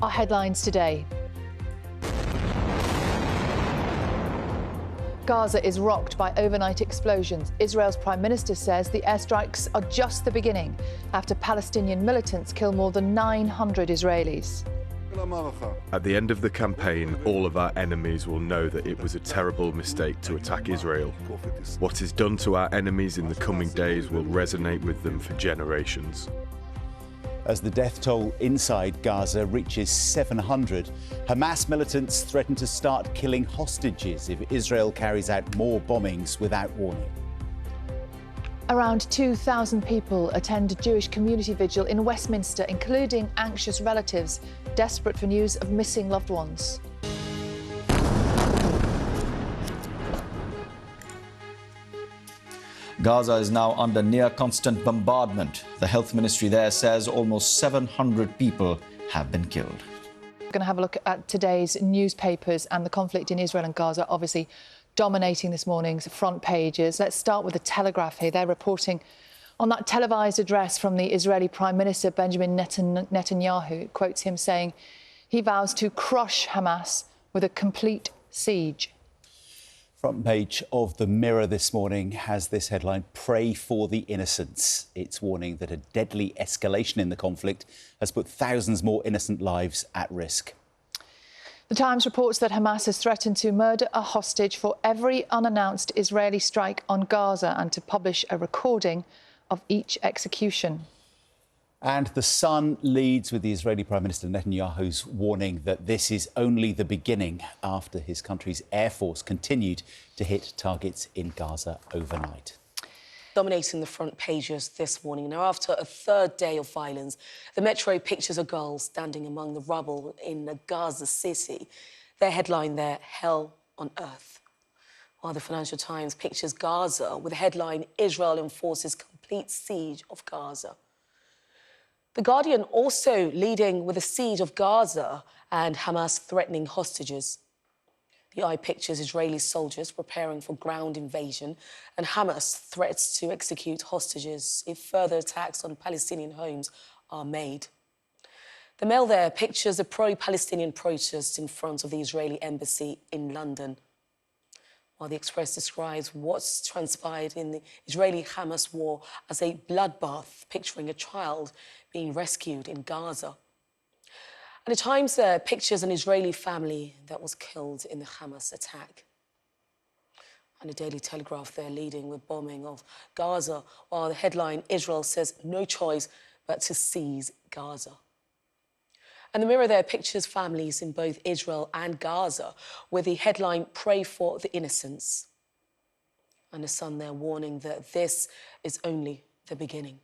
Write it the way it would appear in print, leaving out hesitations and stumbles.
Our headlines today. Gaza is rocked by overnight explosions. Israel's Prime Minister says the airstrikes are just the beginning after Palestinian militants kill more than 900 Israelis. At the end of the campaign, all of our enemies will know that it was a terrible mistake to attack Israel. What is done to our enemies in the coming days will resonate with them for generations. As the death toll inside Gaza reaches 700, Hamas militants threaten to start killing hostages if Israel carries out more bombings without warning. Around 2,000 people attend a Jewish community vigil in Westminster, including anxious relatives desperate for news of missing loved ones. Gaza is now under near constant bombardment. The health ministry there says almost 700 people have been killed. We're going to have a look at today's newspapers and the conflict in Israel and Gaza, obviously dominating this morning's front pages. Let's start with the Telegraph here. They're reporting on that televised address from the Israeli Prime Minister Benjamin Netanyahu. It quotes him saying he vows to crush Hamas with a complete siege. Front page of the Mirror this morning has this headline, "Pray for the innocents." It's warning that a deadly escalation in the conflict has put thousands more innocent lives at risk. The Times reports that Hamas has threatened to murder a hostage for every unannounced Israeli strike on Gaza and to publish a recording of each execution. And The Sun leads with the Israeli Prime Minister Netanyahu's warning that this is only the beginning after his country's Air Force continued to hit targets in Gaza overnight. Dominating the front pages this morning. Now, after a third day of violence, the Metro pictures a girl standing among the rubble in Gaza City. Their headline there, "Hell on Earth." While the Financial Times pictures Gaza with the headline, "Israel enforces complete siege of Gaza." The Guardian also leading with a siege of Gaza and Hamas threatening hostages. The Eye pictures Israeli soldiers preparing for ground invasion and Hamas threats to execute hostages if further attacks on Palestinian homes are made. The Mail there pictures a pro-Palestinian protest in front of the Israeli embassy in London. While the Express describes what's transpired in the Israeli-Hamas war as a bloodbath, picturing a child being rescued in Gaza. And the Times there pictures an Israeli family that was killed in the Hamas attack. And the Daily Telegraph there leading with bombing of Gaza, while the headline, "Israel says no choice but to seize Gaza." And the Mirror there pictures families in both Israel and Gaza with the headline, "Pray for the innocents." And the Sun there warning that this is only the beginning.